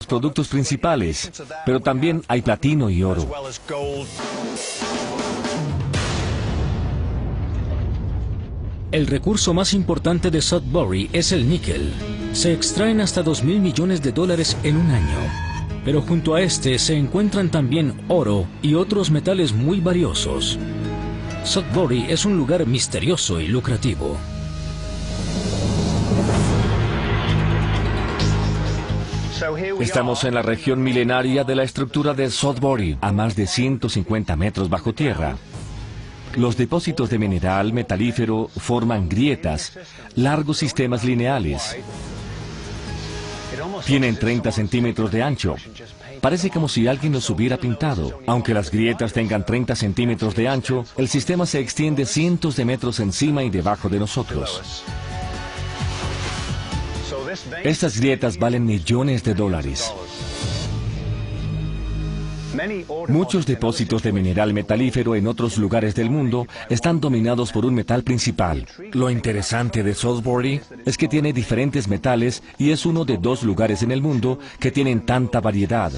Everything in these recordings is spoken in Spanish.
productos principales, pero también hay platino y oro. El recurso más importante de Sudbury es el níquel. Se extraen hasta 2.000 millones de dólares en un año. Pero junto a este se encuentran también oro y otros metales muy valiosos. Sudbury es un lugar misterioso y lucrativo. Estamos en la región milenaria de la estructura de Sudbury, a más de 150 metros bajo tierra. Los depósitos de mineral metalífero forman grietas, largos sistemas lineales. Tienen 30 centímetros de ancho. Parece como si alguien los hubiera pintado. Aunque las grietas tengan 30 centímetros de ancho, el sistema se extiende cientos de metros encima y debajo de nosotros. Estas grietas valen millones de dólares. Muchos depósitos de mineral metalífero en otros lugares del mundo están dominados por un metal principal. Lo interesante de Sudbury es que tiene diferentes metales y es uno de 2 lugares en el mundo que tienen tanta variedad.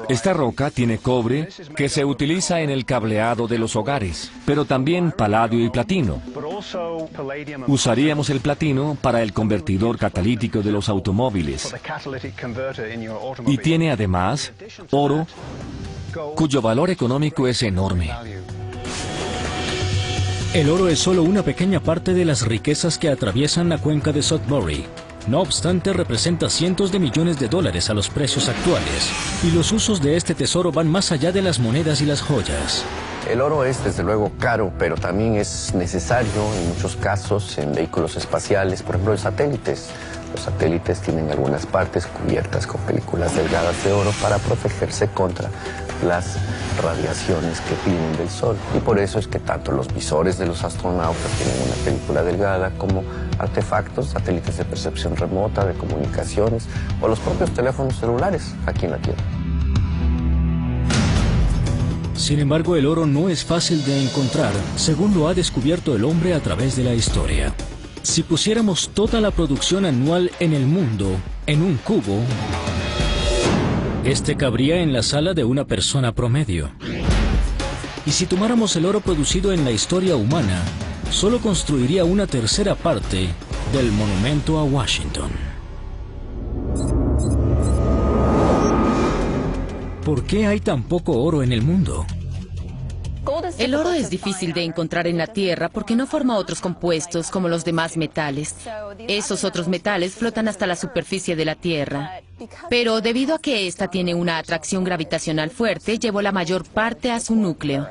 Esta roca tiene cobre, que se utiliza en el cableado de los hogares, pero también paladio y platino. Usaríamos el platino para el convertidor catalítico de los automóviles. Y tiene además oro, cuyo valor económico es enorme. El oro es solo una pequeña parte de las riquezas que atraviesan la cuenca de Sudbury. No obstante, representa cientos de millones de dólares a los precios actuales. Y los usos de este tesoro van más allá de las monedas y las joyas. El oro es desde luego caro, pero también es necesario en muchos casos en vehículos espaciales, por ejemplo en satélites. Los satélites tienen algunas partes cubiertas con películas delgadas de oro para protegerse contra las radiaciones que vienen del Sol. Y por eso es que tanto los visores de los astronautas tienen una película delgada como artefactos, satélites de percepción remota, de comunicaciones o los propios teléfonos celulares aquí en la Tierra. Sin embargo, el oro no es fácil de encontrar, según lo ha descubierto el hombre a través de la historia. Si pusiéramos toda la producción anual en el mundo en un cubo, este cabría en la sala de una persona promedio. Y si tomáramos el oro producido en la historia humana, solo construiría una tercera parte del monumento a Washington. ¿Por qué hay tan poco oro en el mundo? El oro es difícil de encontrar en la Tierra porque no forma otros compuestos como los demás metales. Esos otros metales flotan hasta la superficie de la Tierra. Pero debido a que ésta tiene una atracción gravitacional fuerte, llevó la mayor parte a su núcleo.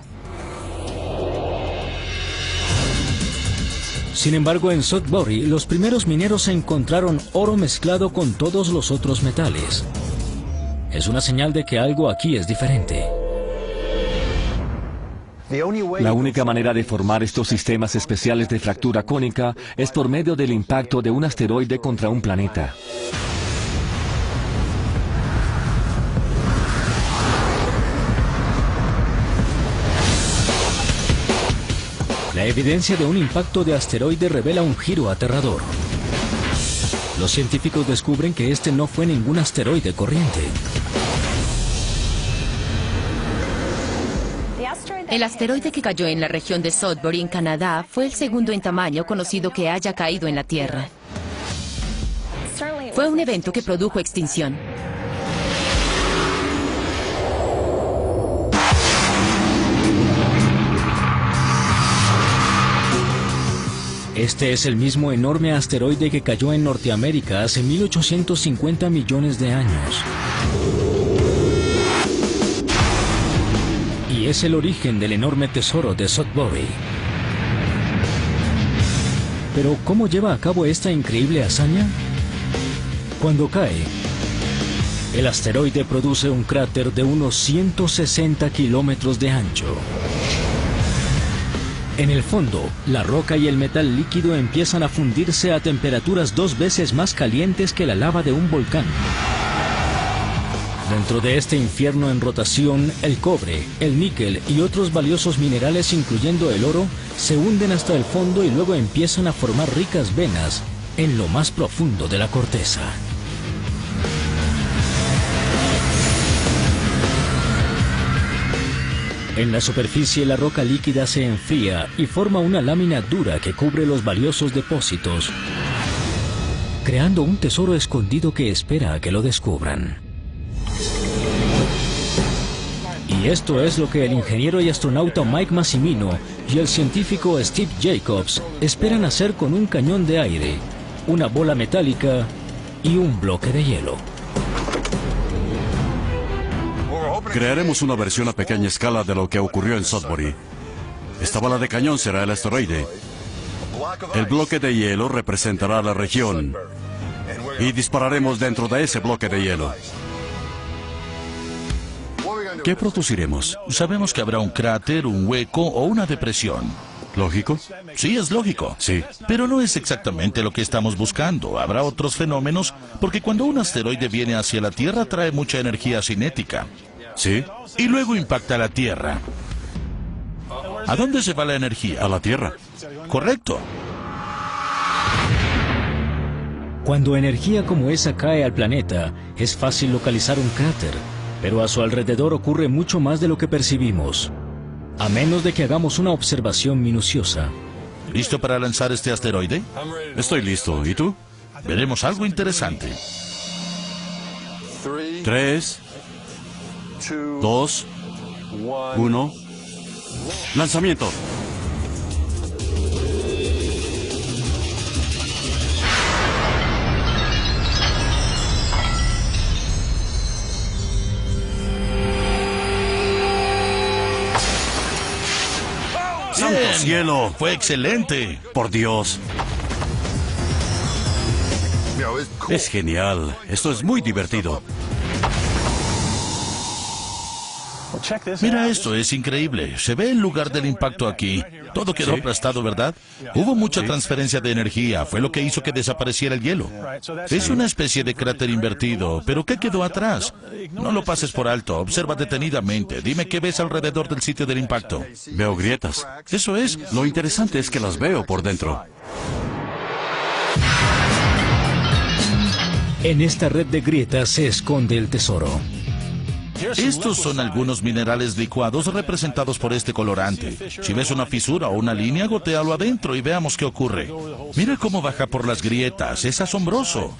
Sin embargo, en Sudbury, los primeros mineros encontraron oro mezclado con todos los otros metales. Es una señal de que algo aquí es diferente. La única manera de formar estos sistemas especiales de fractura cónica es por medio del impacto de un asteroide contra un planeta. La evidencia de un impacto de asteroide revela un giro aterrador. Los científicos descubren que este no fue ningún asteroide corriente. El asteroide que cayó en la región de Sudbury, en Canadá, fue el segundo en tamaño conocido que haya caído en la Tierra. Fue un evento que produjo extinción. Este es el mismo enorme asteroide que cayó en Norteamérica hace 1850 millones de años. Y es el origen del enorme tesoro de Sudbury. Pero, ¿cómo lleva a cabo esta increíble hazaña? Cuando cae, el asteroide produce un cráter de unos 160 kilómetros de ancho. En el fondo, la roca y el metal líquido empiezan a fundirse a temperaturas 2 veces más calientes que la lava de un volcán. Dentro de este infierno en rotación, el cobre, el níquel y otros valiosos minerales, incluyendo el oro, se hunden hasta el fondo y luego empiezan a formar ricas venas en lo más profundo de la corteza. En la superficie la roca líquida se enfría y forma una lámina dura que cubre los valiosos depósitos, creando un tesoro escondido que espera a que lo descubran. Y esto es lo que el ingeniero y astronauta Mike Massimino y el científico Steve Jacobs esperan hacer con un cañón de aire, una bola metálica y un bloque de hielo. Crearemos una versión a pequeña escala de lo que ocurrió en Sudbury. Esta bala de cañón será el asteroide. El bloque de hielo representará la región. Y dispararemos dentro de ese bloque de hielo. ¿Qué produciremos? Sabemos que habrá un cráter, un hueco o una depresión. ¿Lógico? Sí, es lógico. Sí. Pero no es exactamente lo que estamos buscando. Habrá otros fenómenos, porque cuando un asteroide viene hacia la Tierra trae mucha energía cinética. ¿Sí? Y luego impacta la Tierra. ¿A dónde se va la energía? A la Tierra. Correcto. Cuando energía como esa cae al planeta, es fácil localizar un cráter, pero a su alrededor ocurre mucho más de lo que percibimos, a menos de que hagamos una observación minuciosa. ¿Listo para lanzar este asteroide? Estoy listo. ¿Y tú? Veremos algo interesante. 3, 2, 1. ¡Lanzamiento! ¡Santo cielo! Fue excelente. ¡Por Dios! Es genial. Esto es muy divertido. Mira esto, es increíble. Se ve el lugar del impacto aquí. Todo quedó aplastado, ¿verdad? Hubo mucha transferencia de energía. Fue lo que hizo que desapareciera el hielo. Es una especie de cráter invertido. ¿Pero qué quedó atrás? No lo pases por alto. Observa detenidamente. Dime qué ves alrededor del sitio del impacto. Veo grietas. Eso es. Lo interesante es que las veo por dentro. En esta red de grietas se esconde el tesoro. Estos son algunos minerales licuados representados por este colorante. Si ves una fisura o una línea, gotéalo adentro y veamos qué ocurre. Mira cómo baja por las grietas, es asombroso.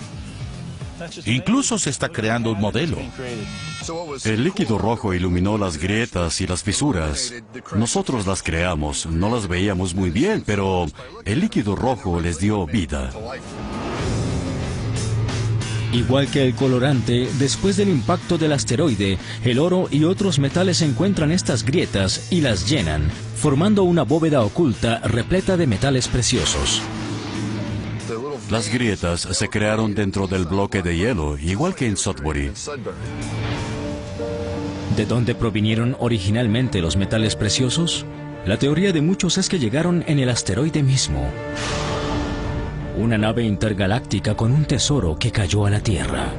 Incluso se está creando un modelo. El líquido rojo iluminó las grietas y las fisuras. Nosotros las creamos, no las veíamos muy bien, pero el líquido rojo les dio vida. Igual que el colorante, después del impacto del asteroide, el oro y otros metales encuentran estas grietas y las llenan, formando una bóveda oculta repleta de metales preciosos. Las grietas se crearon dentro del bloque de hielo, igual que en Sudbury. ¿De dónde provinieron originalmente los metales preciosos? La teoría de muchos es que llegaron en el asteroide mismo. Una nave intergaláctica con un tesoro que cayó a la Tierra.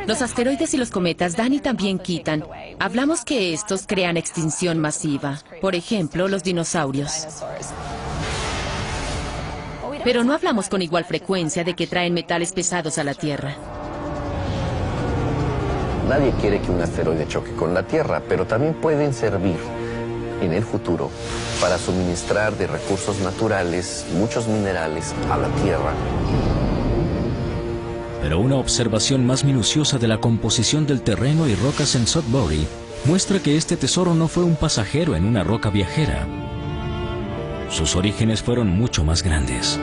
Los asteroides y los cometas dan y también quitan. Hablamos que estos crean extinción masiva. Por ejemplo, los dinosaurios. Pero no hablamos con igual frecuencia de que traen metales pesados a la Tierra. Nadie quiere que un asteroide choque con la Tierra, pero también pueden servir en el futuro para suministrar de recursos naturales muchos minerales a la Tierra. Pero una observación más minuciosa de la composición del terreno y rocas en Sudbury muestra que este tesoro no fue un pasajero en una roca viajera. Sus orígenes fueron mucho más grandes.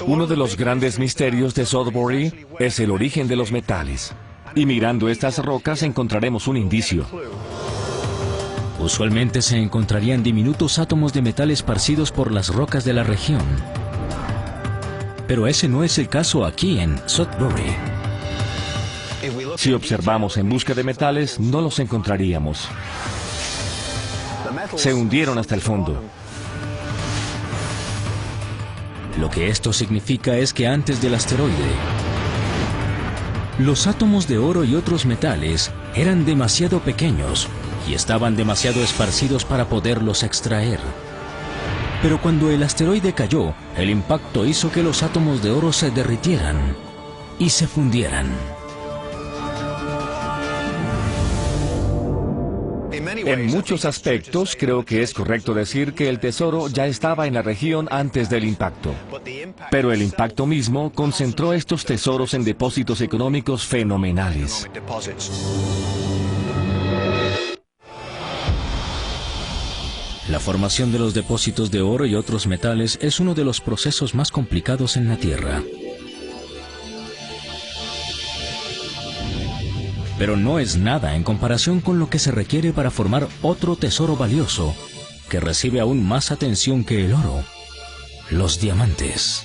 Uno de los grandes misterios de Sudbury es el origen de los metales. Y mirando estas rocas encontraremos un indicio. Usualmente se encontrarían diminutos átomos de metal esparcidos por las rocas de la región. Pero ese no es el caso aquí en Sudbury. Si observamos en busca de metales, no los encontraríamos. Se hundieron hasta el fondo. Lo que esto significa es que antes del asteroide, los átomos de oro y otros metales eran demasiado pequeños y estaban demasiado esparcidos para poderlos extraer. Pero cuando el asteroide cayó, el impacto hizo que los átomos de oro se derritieran. y se fundieran. En muchos aspectos, creo que es correcto decir que el tesoro ya estaba en la región antes del impacto. Pero el impacto mismo concentró estos tesoros en depósitos económicos fenomenales. La formación de los depósitos de oro y otros metales es uno de los procesos más complicados en la Tierra. Pero no es nada en comparación con lo que se requiere para formar otro tesoro valioso, que recibe aún más atención que el oro: los diamantes.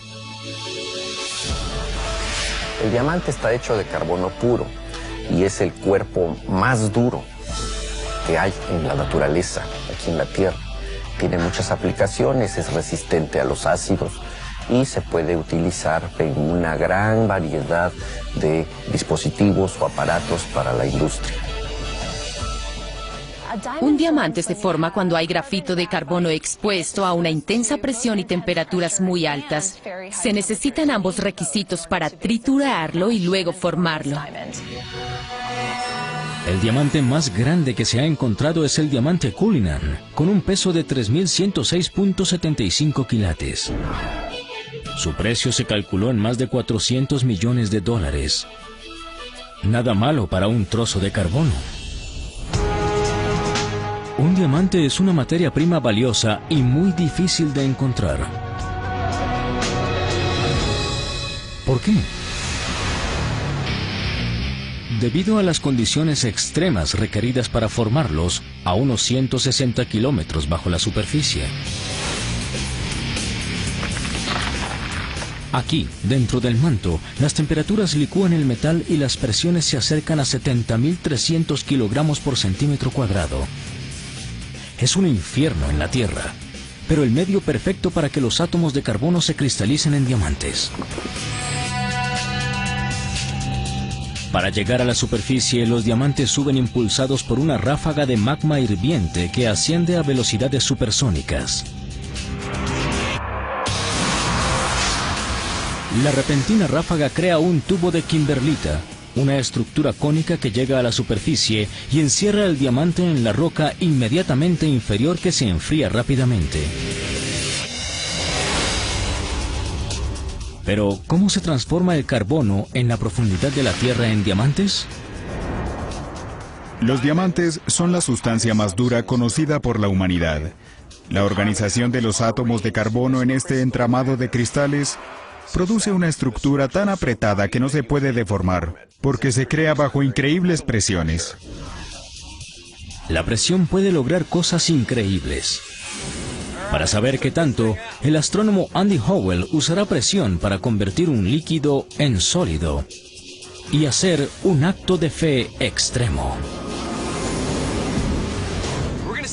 El diamante está hecho de carbono puro y es el cuerpo más duro que hay en la naturaleza, aquí en la Tierra. Tiene muchas aplicaciones, es resistente a los ácidos y se puede utilizar en una gran variedad de dispositivos o aparatos para la industria. Un diamante se forma cuando hay grafito de carbono expuesto a una intensa presión y temperaturas muy altas. Se necesitan ambos requisitos para triturarlo y luego formarlo. El diamante más grande que se ha encontrado es el diamante Cullinan, con un peso de 3.106.75 quilates. Su precio se calculó en más de $400 millones. Nada malo para un trozo de carbono. Un diamante es una materia prima valiosa y muy difícil de encontrar. ¿Por qué? Debido a las condiciones extremas requeridas para formarlos a unos 160 kilómetros bajo la superficie. Aquí, dentro del manto, las temperaturas licúan el metal y las presiones se acercan a 70.300 kilogramos por centímetro cuadrado. Es un infierno en la Tierra, pero el medio perfecto para que los átomos de carbono se cristalicen en diamantes. Para llegar a la superficie, los diamantes suben impulsados por una ráfaga de magma hirviente que asciende a velocidades supersónicas. La repentina ráfaga crea un tubo de kimberlita, una estructura cónica que llega a la superficie y encierra el diamante en la roca inmediatamente inferior, que se enfría rápidamente. Pero, ¿cómo se transforma el carbono en la profundidad de la Tierra en diamantes? Los diamantes son la sustancia más dura conocida por la humanidad. La organización de los átomos de carbono en este entramado de cristales produce una estructura tan apretada que no se puede deformar, porque se crea bajo increíbles presiones. La presión puede lograr cosas increíbles. Para saber qué tanto, el astrónomo Andy Howell usará presión para convertir un líquido en sólido y hacer un acto de fe extremo.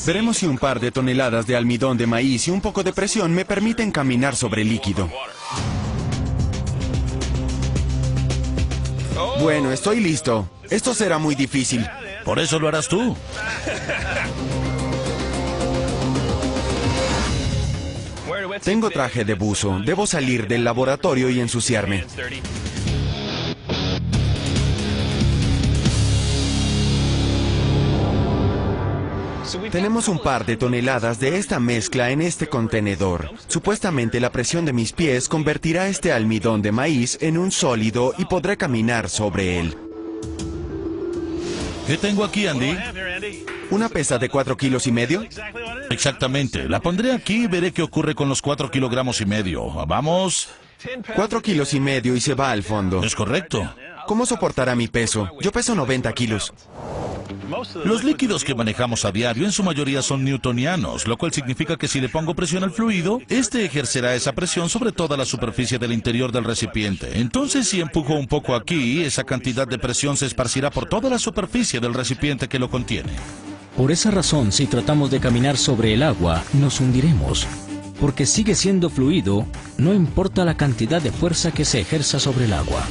Veremos si un par de toneladas de almidón de maíz y un poco de presión me permiten caminar sobre el líquido. Bueno, estoy listo. Esto será muy difícil. Por eso lo harás tú. Tengo traje de buzo. Debo salir del laboratorio y ensuciarme. Tenemos un par de toneladas de esta mezcla en este contenedor. Supuestamente la presión de mis pies convertirá este almidón de maíz en un sólido y podré caminar sobre él. ¿Qué tengo aquí, Andy? ¿Una pesa de 4,5 kilos? Exactamente. La pondré aquí y veré qué ocurre con los 4,5 kilogramos. Vamos. 4,5 kilos y se va al fondo. Es correcto. ¿Cómo soportará mi peso? Yo peso 90 kilos. Los líquidos que manejamos a diario en su mayoría son newtonianos, lo cual significa que si le pongo presión al fluido, este ejercerá esa presión sobre toda la superficie del interior del recipiente. Entonces, si empujo un poco aquí, esa cantidad de presión se esparcirá por toda la superficie del recipiente que lo contiene. Por esa razón, si tratamos de caminar sobre el agua, nos hundiremos, porque sigue siendo fluido, no importa la cantidad de fuerza que se ejerza sobre el agua.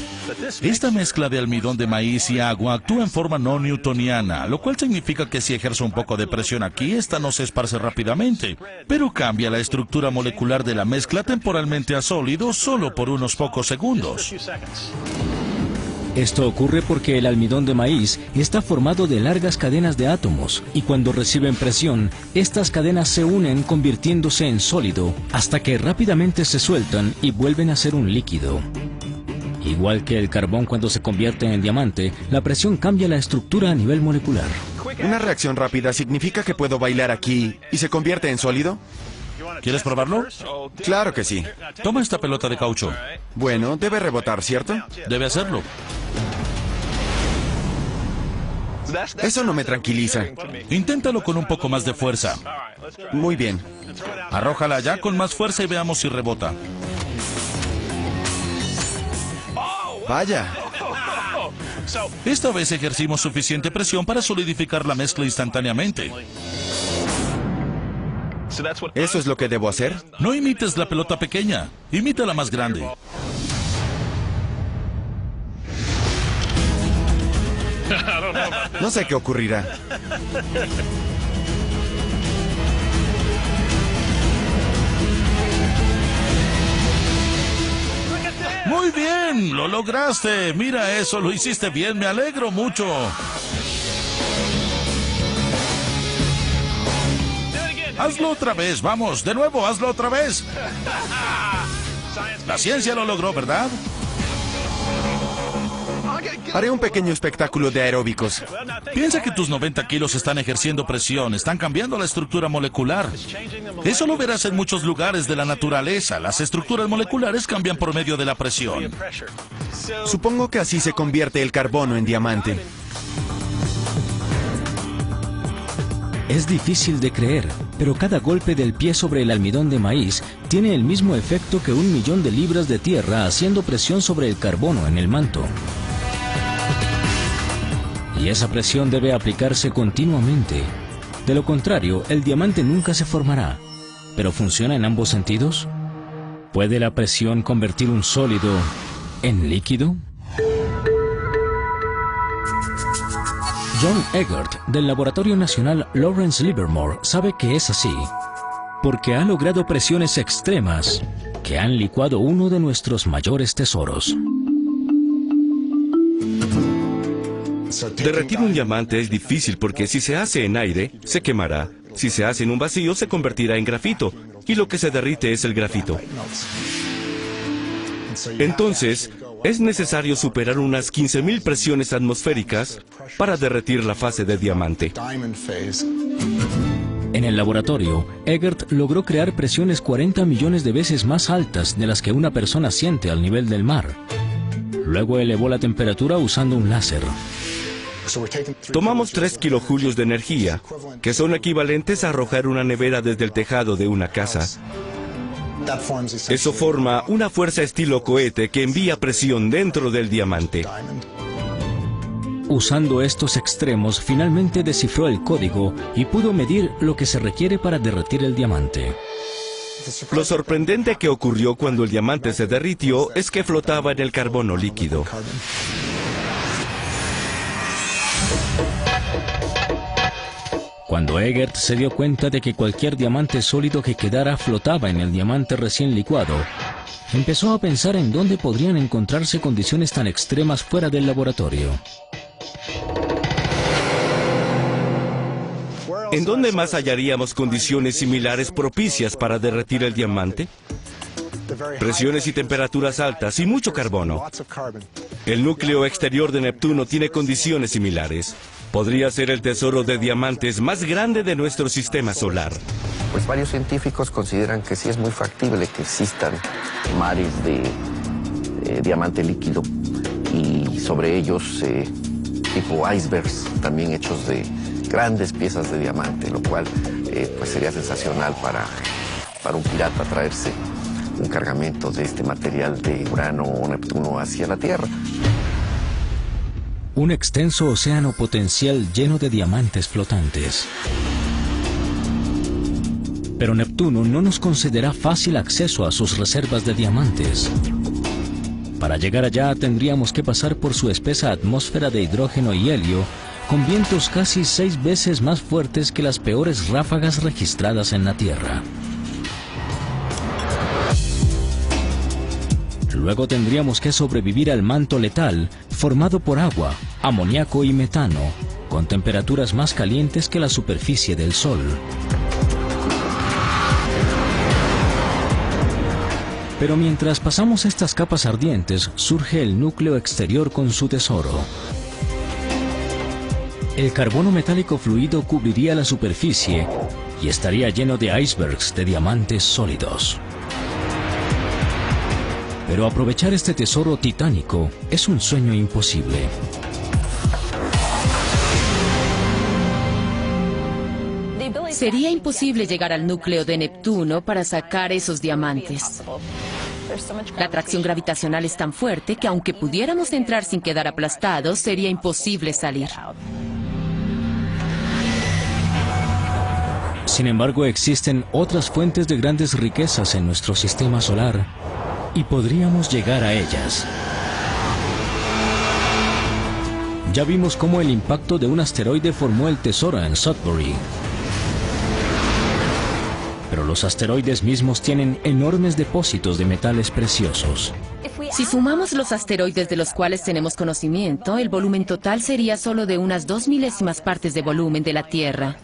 Esta mezcla de almidón de maíz y agua actúa en forma no newtoniana, lo cual significa que si ejerzo un poco de presión aquí, esta no se esparce rápidamente, pero cambia la estructura molecular de la mezcla temporalmente a sólido solo por unos pocos segundos. Esto ocurre porque el almidón de maíz está formado de largas cadenas de átomos y cuando reciben presión, estas cadenas se unen convirtiéndose en sólido hasta que rápidamente se sueltan y vuelven a ser un líquido. Igual que el carbón cuando se convierte en diamante, la presión cambia la estructura a nivel molecular. ¿Una reacción rápida significa que puedo bailar aquí y se convierte en sólido? ¿Quieres probarlo? Claro que sí. Toma esta pelota de caucho. Bueno, debe rebotar, ¿cierto? Debe hacerlo. Eso no me tranquiliza. Inténtalo con un poco más de fuerza. Muy bien. Arrójala ya con más fuerza y veamos si rebota. Vaya. Esta vez ejercimos suficiente presión para solidificar la mezcla instantáneamente. ¿Eso es lo que debo hacer? No imites la pelota pequeña, imita la más grande. No sé qué ocurrirá. Muy bien, lo lograste. Mira eso, lo hiciste bien, me alegro mucho. Hazlo otra vez, vamos, de nuevo, hazlo otra vez. La ciencia lo logró, ¿verdad? Haré un pequeño espectáculo de aeróbicos. Piensa que tus 90 kilos están ejerciendo presión, están cambiando la estructura molecular. Eso lo verás en muchos lugares de la naturaleza. Las estructuras moleculares cambian por medio de la presión. Supongo que así se convierte el carbono en diamante. Es difícil de creer, pero cada golpe del pie sobre el almidón de maíz tiene el mismo efecto que 1.000.000 de libras de tierra haciendo presión sobre el carbono en el manto. Y esa presión debe aplicarse continuamente. De lo contrario, el diamante nunca se formará. ¿Pero funciona en ambos sentidos? ¿Puede la presión convertir un sólido en líquido? John Eggert, del Laboratorio Nacional Lawrence Livermore, sabe que es así, porque ha logrado presiones extremas que han licuado uno de nuestros mayores tesoros. Derretir un diamante es difícil porque si se hace en aire, se quemará. Si se hace en un vacío, se convertirá en grafito, y lo que se derrite es el grafito. Entonces, es necesario superar unas 15.000 presiones atmosféricas para derretir la fase de diamante. En el laboratorio, Eggert logró crear presiones 40 millones de veces más altas de las que una persona siente al nivel del mar. Luego elevó la temperatura usando un láser. Tomamos 3 kilojulios de energía, que son equivalentes a arrojar una nevera desde el tejado de una casa. Eso forma una fuerza estilo cohete que envía presión dentro del diamante. Usando estos extremos, finalmente descifró el código y pudo medir lo que se requiere para derretir el diamante. Lo sorprendente que ocurrió cuando el diamante se derritió es que flotaba en el carbono líquido. Cuando Eggert se dio cuenta de que cualquier diamante sólido que quedara flotaba en el diamante recién licuado, empezó a pensar en dónde podrían encontrarse condiciones tan extremas fuera del laboratorio. ¿En dónde más hallaríamos condiciones similares propicias para derretir el diamante? Presiones y temperaturas altas y mucho carbono. El núcleo exterior de Neptuno tiene condiciones similares. Podría ser el tesoro de diamantes más grande de nuestro sistema solar. Pues varios científicos consideran que sí es muy factible que existan mares de diamante líquido y sobre ellos tipo icebergs también hechos de grandes piezas de diamante, lo cual pues sería sensacional para un pirata traerse un cargamento de este material de Urano o Neptuno hacia la Tierra. Un extenso océano potencial lleno de diamantes flotantes. Pero Neptuno no nos concederá fácil acceso a sus reservas de diamantes. Para llegar allá tendríamos que pasar por su espesa atmósfera de hidrógeno y helio, con vientos casi 6 veces más fuertes que las peores ráfagas registradas en la Tierra. Luego tendríamos que sobrevivir al manto letal, formado por agua, amoníaco y metano, con temperaturas más calientes que la superficie del Sol. Pero mientras pasamos estas capas ardientes, surge el núcleo exterior con su tesoro. El carbono metálico fluido cubriría la superficie y estaría lleno de icebergs de diamantes sólidos. Pero aprovechar este tesoro titánico es un sueño imposible. Sería imposible llegar al núcleo de Neptuno para sacar esos diamantes. La atracción gravitacional es tan fuerte que aunque pudiéramos entrar sin quedar aplastados, sería imposible salir. Sin embargo, existen otras fuentes de grandes riquezas en nuestro sistema solar y podríamos llegar a ellas. Ya vimos cómo el impacto de un asteroide formó el tesoro en Sudbury. Pero los asteroides mismos tienen enormes depósitos de metales preciosos. Si sumamos los asteroides de los cuales tenemos conocimiento, el volumen total sería solo de unas 2 milésimas partes de volumen de la Tierra.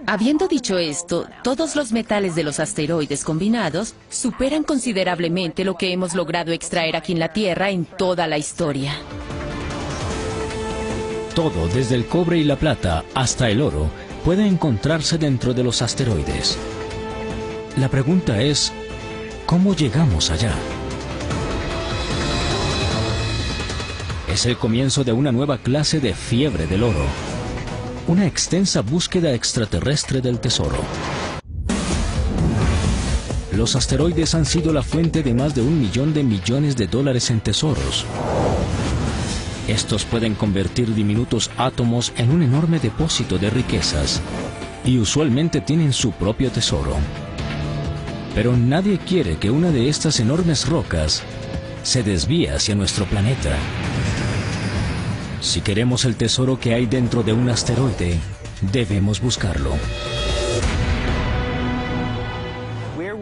Habiendo dicho esto, todos los metales de los asteroides combinados superan considerablemente lo que hemos logrado extraer aquí en la Tierra en toda la historia. Todo, desde el cobre y la plata hasta el oro, puede encontrarse dentro de los asteroides. La pregunta es, ¿cómo llegamos allá? Es el comienzo de una nueva clase de fiebre del oro. Una extensa búsqueda extraterrestre del tesoro. Los asteroides han sido la fuente de más de 1 millón de millones de dólares en tesoros. Estos pueden convertir diminutos átomos en un enorme depósito de riquezas y usualmente tienen su propio tesoro. Pero nadie quiere que una de estas enormes rocas se desvíe hacia nuestro planeta. Si queremos el tesoro que hay dentro de un asteroide, debemos buscarlo.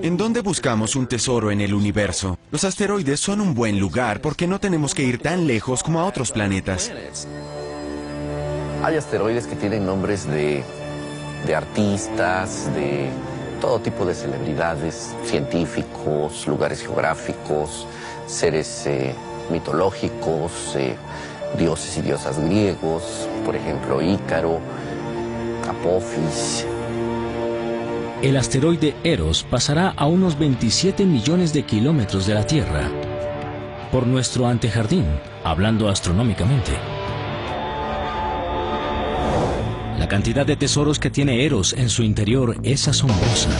¿En dónde buscamos un tesoro en el universo? Los asteroides son un buen lugar porque no tenemos que ir tan lejos como a otros planetas. Hay asteroides que tienen nombres de artistas, de todo tipo de celebridades, científicos, lugares geográficos, seres mitológicos, dioses y diosas griegos, por ejemplo, Ícaro, Apophis. El asteroide Eros pasará a unos 27 millones de kilómetros de la Tierra, por nuestro antejardín, hablando astronómicamente. La cantidad de tesoros que tiene Eros en su interior es asombrosa.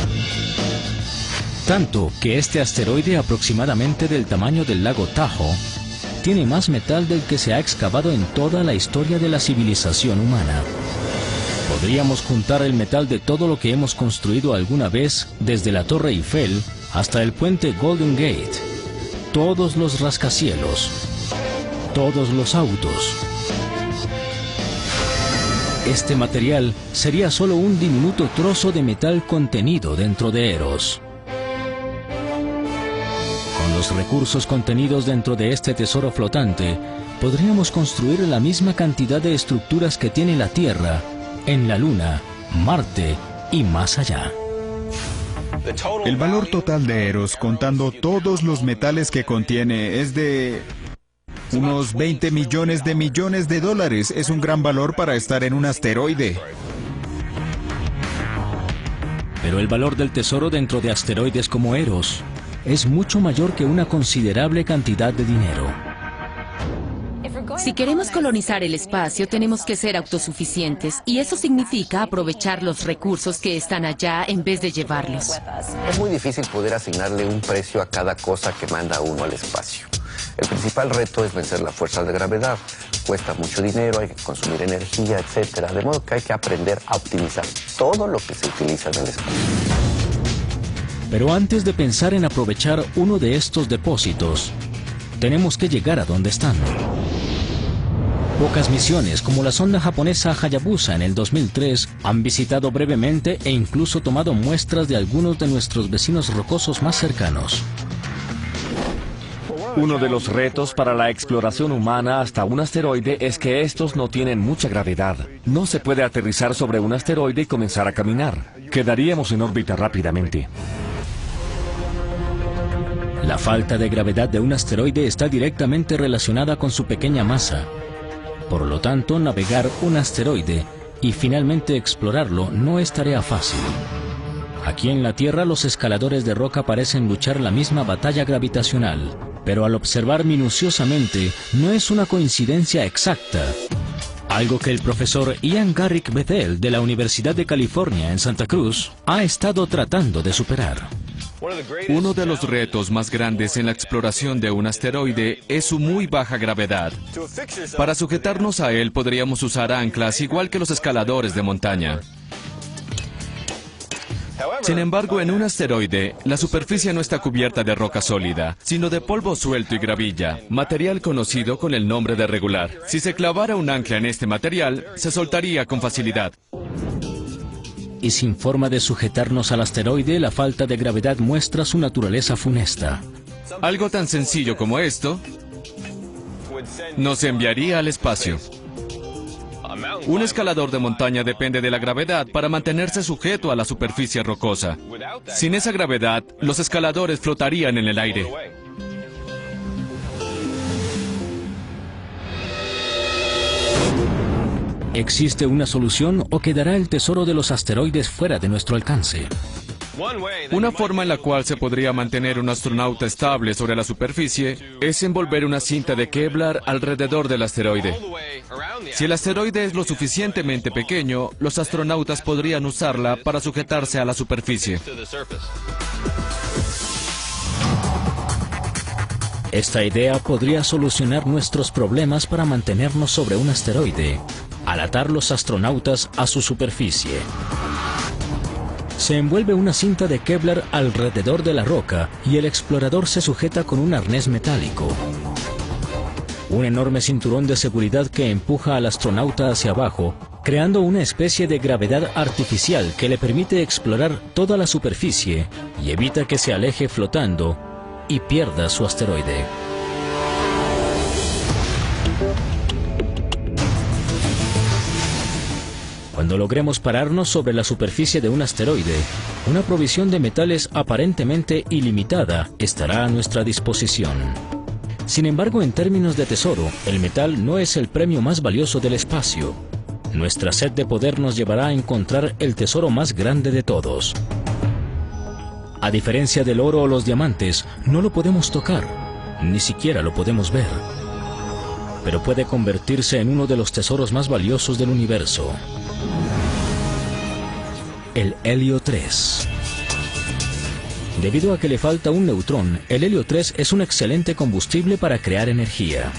Tanto que este asteroide, aproximadamente del tamaño del lago Tahoe, tiene más metal del que se ha excavado en toda la historia de la civilización humana. Podríamos juntar el metal de todo lo que hemos construido alguna vez, desde la Torre Eiffel hasta el puente Golden Gate, todos los rascacielos, todos los autos. Este material sería solo un diminuto trozo de metal contenido dentro de Eros. Con los recursos contenidos dentro de este tesoro flotante, podríamos construir la misma cantidad de estructuras que tiene la Tierra en la Luna, Marte y más allá. El valor total de Eros, contando todos los metales que contiene, es de unos 20 millones de dólares. Es un gran valor para estar en un asteroide. Pero el valor del tesoro dentro de asteroides como Eros es mucho mayor que una considerable cantidad de dinero. Si queremos colonizar el espacio, tenemos que ser autosuficientes, y eso significa aprovechar los recursos que están allá en vez de llevarlos. Es muy difícil poder asignarle un precio a cada cosa que manda uno al espacio. El principal reto es vencer la fuerza de gravedad. Cuesta mucho dinero, hay que consumir energía, etc. De modo que hay que aprender a optimizar todo lo que se utiliza en el espacio. Pero antes de pensar en aprovechar uno de estos depósitos, tenemos que llegar a donde están. Pocas misiones, como la sonda japonesa Hayabusa en el 2003, han visitado brevemente e incluso tomado muestras de algunos de nuestros vecinos rocosos más cercanos. Uno de los retos para la exploración humana hasta un asteroide es que estos no tienen mucha gravedad. No se puede aterrizar sobre un asteroide y comenzar a caminar. Quedaríamos en órbita rápidamente. La falta de gravedad de un asteroide está directamente relacionada con su pequeña masa. Por lo tanto, navegar un asteroide y finalmente explorarlo no es tarea fácil. Aquí en la Tierra los escaladores de roca parecen luchar la misma batalla gravitacional, pero al observar minuciosamente no es una coincidencia exacta. Algo que el profesor Ian Garrick Bethel de la Universidad de California en Santa Cruz ha estado tratando de superar. Uno de los retos más grandes en la exploración de un asteroide es su muy baja gravedad. Para sujetarnos a él podríamos usar anclas igual que los escaladores de montaña. Sin embargo, en un asteroide, la superficie no está cubierta de roca sólida, sino de polvo suelto y gravilla, material conocido con el nombre de regular. Si se clavara un ancla en este material, se soltaría con facilidad. Y sin forma de sujetarnos al asteroide, la falta de gravedad muestra su naturaleza funesta. Algo tan sencillo como esto nos enviaría al espacio. Un escalador de montaña depende de la gravedad para mantenerse sujeto a la superficie rocosa. Sin esa gravedad, los escaladores flotarían en el aire. ¿Existe una solución o quedará el tesoro de los asteroides fuera de nuestro alcance? Una forma en la cual se podría mantener un astronauta estable sobre la superficie es envolver una cinta de Kevlar alrededor del asteroide. Si el asteroide es lo suficientemente pequeño, los astronautas podrían usarla para sujetarse a la superficie. Esta idea podría solucionar nuestros problemas para mantenernos sobre un asteroide, al atar los astronautas a su superficie. Se envuelve una cinta de Kevlar alrededor de la roca y el explorador se sujeta con un arnés metálico. Un enorme cinturón de seguridad que empuja al astronauta hacia abajo, creando una especie de gravedad artificial que le permite explorar toda la superficie y evita que se aleje flotando y pierda su asteroide. Cuando logremos pararnos sobre la superficie de un asteroide, una provisión de metales aparentemente ilimitada estará a nuestra disposición. Sin embargo, en términos de tesoro, el metal no es el premio más valioso del espacio. Nuestra sed de poder nos llevará a encontrar el tesoro más grande de todos. A diferencia del oro o los diamantes, no lo podemos tocar, ni siquiera lo podemos ver. Pero puede convertirse en uno de los tesoros más valiosos del universo. El helio 3. Debido a que le falta un neutrón, el helio 3 es un excelente combustible para crear energía.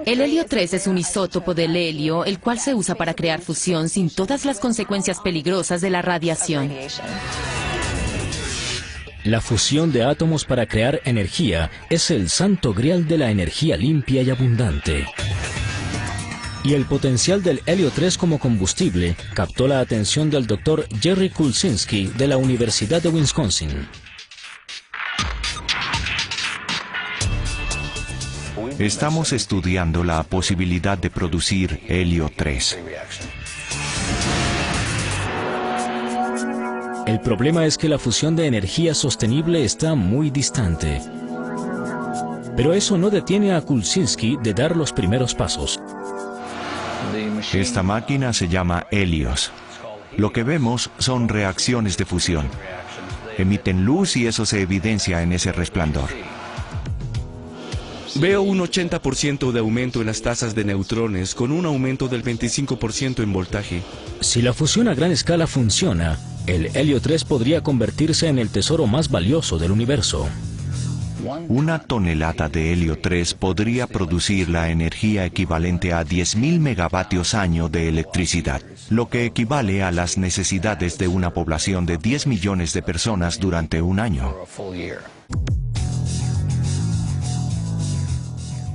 El helio 3 es un isótopo del helio, el cual se usa para crear fusión sin todas las consecuencias peligrosas de la radiación. La fusión de átomos para crear energía es el santo grial de la energía limpia y abundante. Y el potencial del helio 3 como combustible captó la atención del Dr. Jerry Kulczynski de la Universidad de Wisconsin. Estamos estudiando la posibilidad de producir helio 3. El problema es que la fusión de energía sostenible está muy distante. Pero eso no detiene a Kulczynski de dar los primeros pasos. Esta máquina se llama helios. Lo que vemos son reacciones de fusión. Emiten luz y eso se evidencia en ese resplandor. Veo un 80% de aumento en las tasas de neutrones con un aumento del 25% en voltaje. Si la fusión a gran escala funciona, el helio 3 podría convertirse en el tesoro más valioso del universo. Una tonelada de helio 3 podría producir la energía equivalente a 10.000 megavatios año de electricidad, lo que equivale a las necesidades de una población de 10 millones de personas durante un año.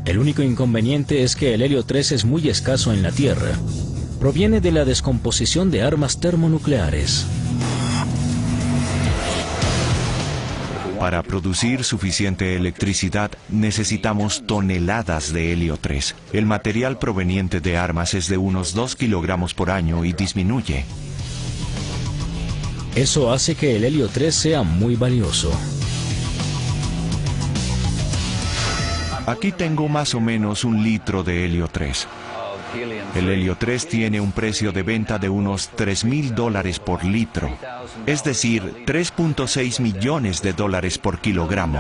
El único inconveniente es que el helio 3 es muy escaso en la Tierra. Proviene de la descomposición de armas termonucleares. Para producir suficiente electricidad necesitamos toneladas de helio 3. El material proveniente de armas es de unos 2 kilogramos por año y disminuye. Eso hace que el helio 3 sea muy valioso. Aquí tengo más o menos 1 litro de helio 3. El helio 3 tiene un precio de venta de unos $3,000 por litro, es decir, 3.6 millones de dólares por kilogramo.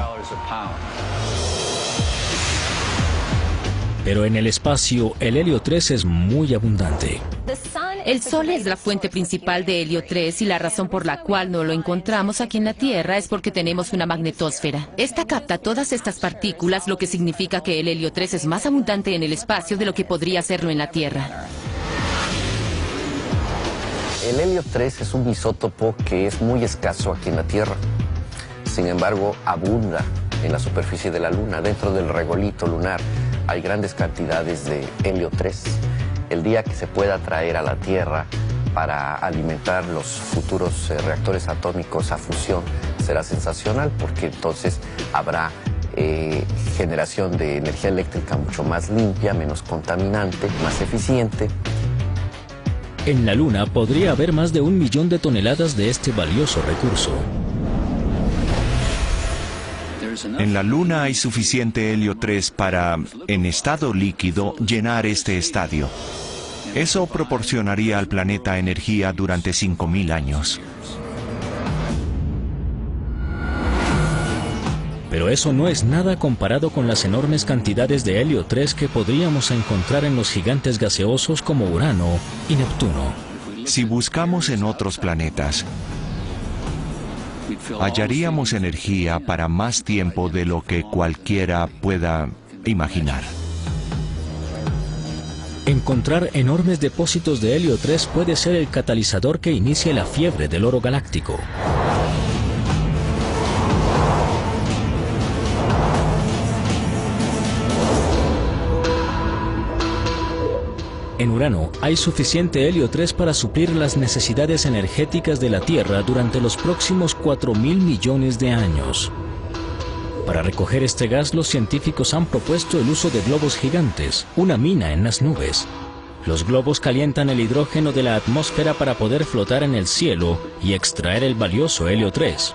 Pero en el espacio, el helio 3 es muy abundante. El Sol es la fuente principal de helio 3 y la razón por la cual no lo encontramos aquí en la Tierra es porque tenemos una magnetosfera. Esta capta todas estas partículas, lo que significa que el helio 3 es más abundante en el espacio de lo que podría serlo en la Tierra. El helio 3 es un isótopo que es muy escaso aquí en la Tierra. Sin embargo, abunda en la superficie de la Luna. Dentro del regolito lunar hay grandes cantidades de helio 3. El día que se pueda traer a la Tierra para alimentar los futuros reactores atómicos a fusión será sensacional, porque entonces habrá generación de energía eléctrica mucho más limpia, menos contaminante, más eficiente. En la Luna podría haber más de 1 millón de toneladas de este valioso recurso. En la Luna hay suficiente helio 3 para, en estado líquido, llenar este estadio. Eso proporcionaría al planeta energía durante 5.000 años. Pero eso no es nada comparado con las enormes cantidades de helio 3 que podríamos encontrar en los gigantes gaseosos como Urano y Neptuno. Si buscamos en otros planetas, hallaríamos energía para más tiempo de lo que cualquiera pueda imaginar. Encontrar enormes depósitos de helio 3 puede ser el catalizador que inicie la fiebre del oro galáctico. En Urano hay suficiente helio 3 para suplir las necesidades energéticas de la Tierra durante los próximos 4.000 millones de años. Para recoger este gas, los científicos han propuesto el uso de globos gigantes, una mina en las nubes. Los globos calientan el hidrógeno de la atmósfera para poder flotar en el cielo y extraer el valioso helio 3.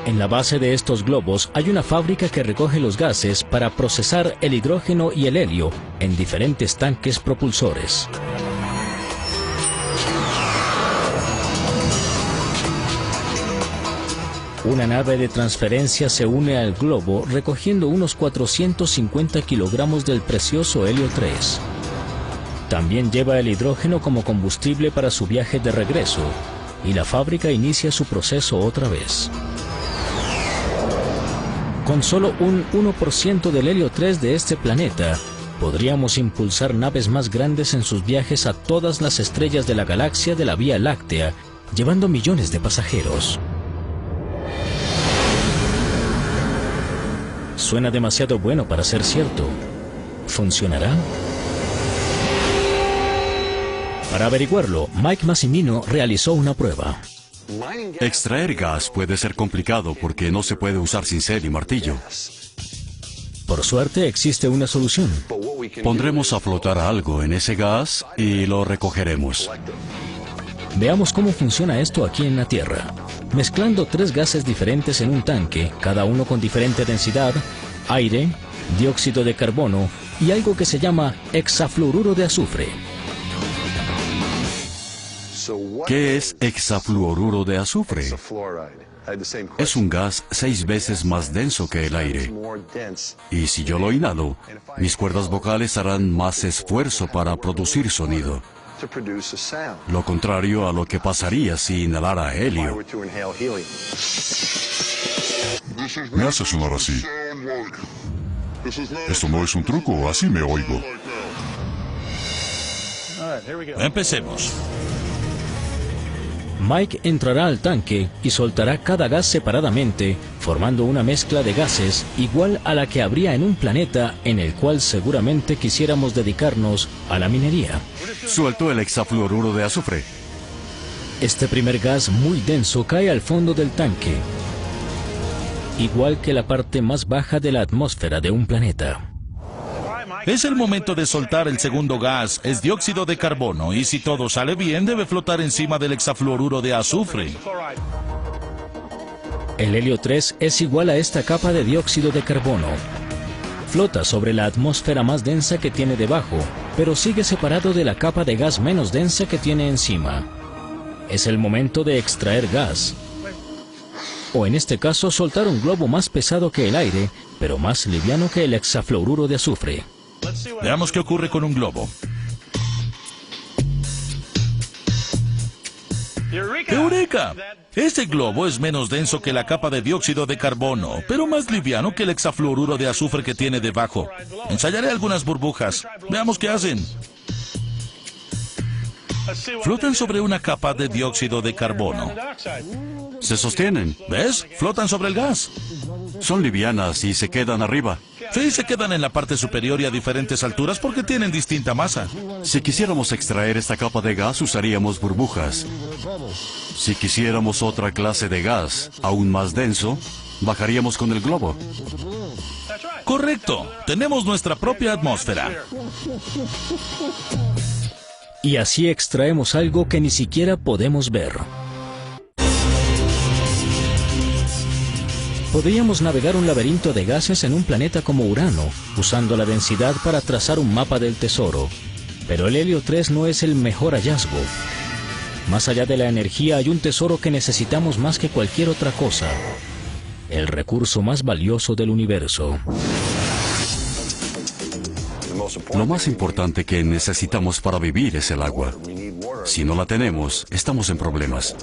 En la base de estos globos hay una fábrica que recoge los gases para procesar el hidrógeno y el helio en diferentes tanques propulsores. Una nave de transferencia se une al globo recogiendo unos 450 kilogramos del precioso helio 3. También lleva el hidrógeno como combustible para su viaje de regreso y la fábrica inicia su proceso otra vez. Con solo un 1% del helio 3 de este planeta, podríamos impulsar naves más grandes en sus viajes a todas las estrellas de la galaxia de la Vía Láctea, llevando millones de pasajeros. Suena demasiado bueno para ser cierto. ¿Funcionará? Para averiguarlo, Mike Massimino realizó una prueba. Extraer gas puede ser complicado porque no se puede usar cincel y martillo. Por suerte existe una solución. Pondremos a flotar algo en ese gas y lo recogeremos. Veamos cómo funciona esto aquí en la Tierra. Mezclando 3 gases diferentes en un tanque, cada uno con diferente densidad, aire, dióxido de carbono y algo que se llama hexafluoruro de azufre. ¿Qué es hexafluoruro de azufre? Es un gas 6 veces más denso que el aire. Y si yo lo inhalo, mis cuerdas vocales harán más esfuerzo para producir sonido. Lo contrario a lo que pasaría si inhalara helio. Me hace sonar así. Esto no es un truco, así me oigo. Empecemos. Mike entrará al tanque y soltará cada gas separadamente, formando una mezcla de gases igual a la que habría en un planeta en el cual seguramente quisiéramos dedicarnos a la minería. Suelto el hexafluoruro de azufre. Este primer gas muy denso cae al fondo del tanque, igual que la parte más baja de la atmósfera de un planeta. Es el momento de soltar el segundo gas, es dióxido de carbono, y si todo sale bien, debe flotar encima del hexafluoruro de azufre. El helio 3 es igual a esta capa de dióxido de carbono. Flota sobre la atmósfera más densa que tiene debajo, pero sigue separado de la capa de gas menos densa que tiene encima. Es el momento de extraer gas. O en este caso, soltar un globo más pesado que el aire, pero más liviano que el hexafluoruro de azufre. Veamos qué ocurre con un globo. ¡Eureka! Este globo es menos denso que la capa de dióxido de carbono, pero más liviano que el hexafluoruro de azufre que tiene debajo. Ensayaré algunas burbujas. Veamos qué hacen. Flotan sobre una capa de dióxido de carbono. Se sostienen. ¿Ves? Flotan sobre el gas. Son livianas y se quedan arriba. Sí, se quedan en la parte superior y a diferentes alturas porque tienen distinta masa. Si quisiéramos extraer esta capa de gas, usaríamos burbujas. Si quisiéramos otra clase de gas, aún más denso, bajaríamos con el globo. Correcto. Tenemos nuestra propia atmósfera. Y así extraemos algo que ni siquiera podemos ver. Podríamos navegar un laberinto de gases en un planeta como Urano, usando la densidad para trazar un mapa del tesoro. Pero el helio 3 no es el mejor hallazgo. Más allá de la energía hay un tesoro que necesitamos más que cualquier otra cosa. El recurso más valioso del universo. Lo más importante que necesitamos para vivir es el agua. Si no la tenemos, estamos en problemas.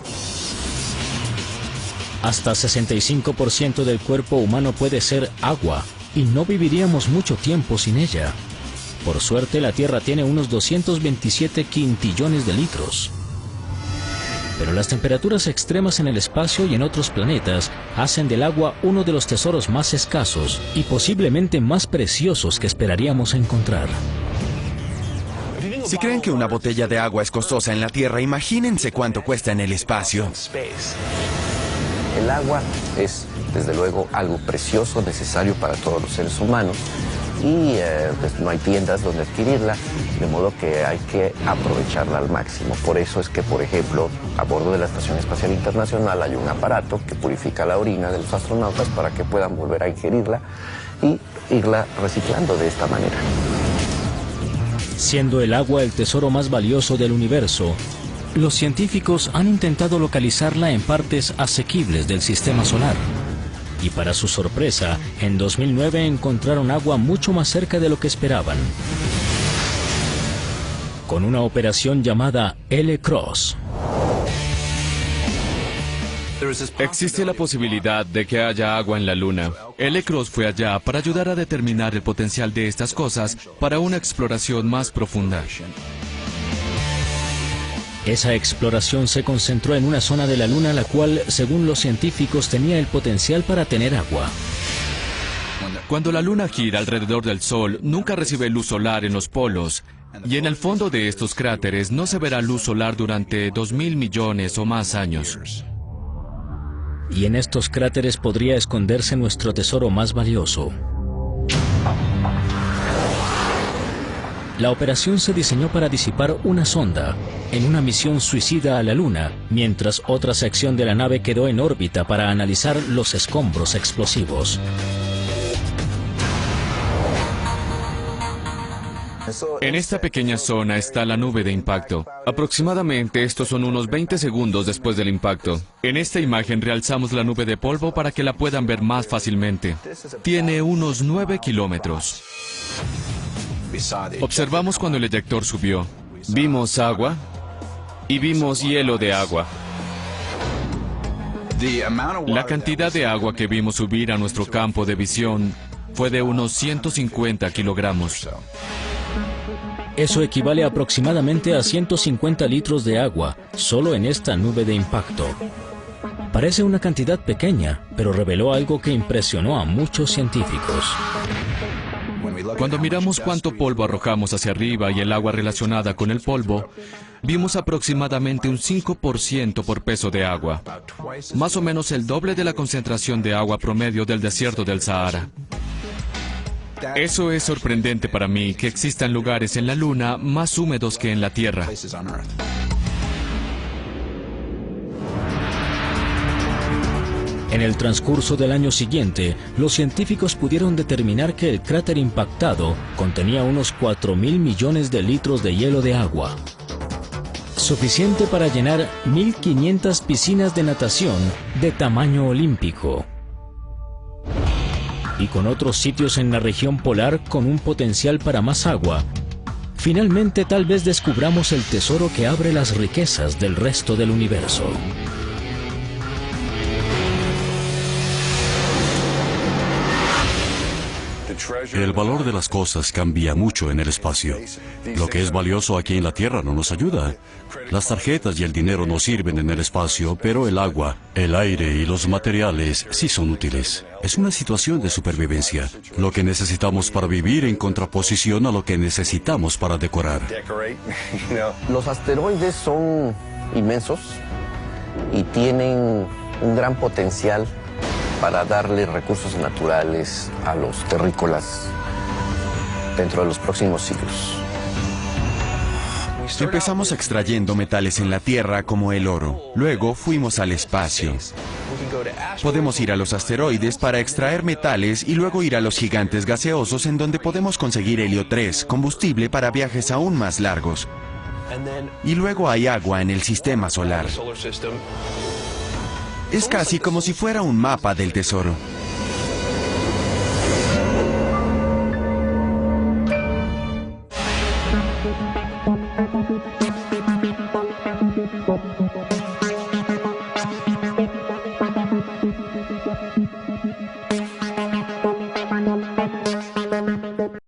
Hasta 65% del cuerpo humano puede ser agua, y no viviríamos mucho tiempo sin ella. Por suerte, la Tierra tiene unos 227 quintillones de litros. Pero las temperaturas extremas en el espacio y en otros planetas hacen del agua uno de los tesoros más escasos y posiblemente más preciosos que esperaríamos encontrar. Si creen que una botella de agua es costosa en la Tierra, imagínense cuánto cuesta en el espacio. El agua es, desde luego, algo precioso, necesario para todos los seres humanos. Y pues no hay tiendas donde adquirirla, de modo que hay que aprovecharla al máximo. Por eso es que, por ejemplo, a bordo de la Estación Espacial Internacional hay un aparato que purifica la orina de los astronautas para que puedan volver a ingerirla y irla reciclando de esta manera. Siendo el agua el tesoro más valioso del universo, los científicos han intentado localizarla en partes asequibles del sistema solar. Y para su sorpresa, en 2009 encontraron agua mucho más cerca de lo que esperaban. Con una operación llamada L-Cross. Existe la posibilidad de que haya agua en la Luna. L-Cross fue allá para ayudar a determinar el potencial de estas cosas para una exploración más profunda. Esa exploración se concentró en una zona de la Luna la cual, según los científicos, tenía el potencial para tener agua. Cuando la Luna gira alrededor del Sol, nunca recibe luz solar en los polos, y en el fondo de estos cráteres no se verá luz solar durante 2.000 millones o más años. Y en estos cráteres podría esconderse nuestro tesoro más valioso. La operación se diseñó para disipar una sonda en una misión suicida a la Luna, mientras otra sección de la nave quedó en órbita para analizar los escombros explosivos. En esta pequeña zona está la nube de impacto. Aproximadamente estos son unos 20 segundos después del impacto. En esta imagen realzamos la nube de polvo para que la puedan ver más fácilmente. Tiene unos 9 kilómetros. Observamos cuando el eyector subió. Vimos agua y vimos hielo de agua. La cantidad de agua que vimos subir a nuestro campo de visión fue de unos 150 kilogramos. Eso equivale aproximadamente a 150 litros de agua, solo en esta nube de impacto. Parece una cantidad pequeña, pero reveló algo que impresionó a muchos científicos. Cuando miramos cuánto polvo arrojamos hacia arriba y el agua relacionada con el polvo, vimos aproximadamente un 5% por peso de agua, más o menos el doble de la concentración de agua promedio del desierto del Sahara. Eso es sorprendente para mí, que existan lugares en la Luna más húmedos que en la Tierra. En el transcurso del año siguiente, los científicos pudieron determinar que el cráter impactado contenía unos 4.000 millones de litros de hielo de agua, suficiente para llenar 1.500 piscinas de natación de tamaño olímpico. Y con otros sitios en la región polar con un potencial para más agua, finalmente tal vez descubramos el tesoro que abre las riquezas del resto del universo. El valor de las cosas cambia mucho en el espacio. Lo que es valioso aquí en la Tierra no nos ayuda. Las tarjetas y el dinero no sirven en el espacio, pero el agua, el aire y los materiales sí son útiles. Es una situación de supervivencia. Lo que necesitamos para vivir en contraposición a lo que necesitamos para decorar. Los asteroides son inmensos y tienen un gran potencial para darle recursos naturales a los terrícolas dentro de los próximos siglos. Empezamos extrayendo metales en la Tierra como el oro. Luego fuimos al espacio. Podemos ir a los asteroides para extraer metales y luego ir a los gigantes gaseosos en donde podemos conseguir helio 3, combustible para viajes aún más largos. Y luego hay agua en el sistema solar. Es casi como si fuera un mapa del tesoro.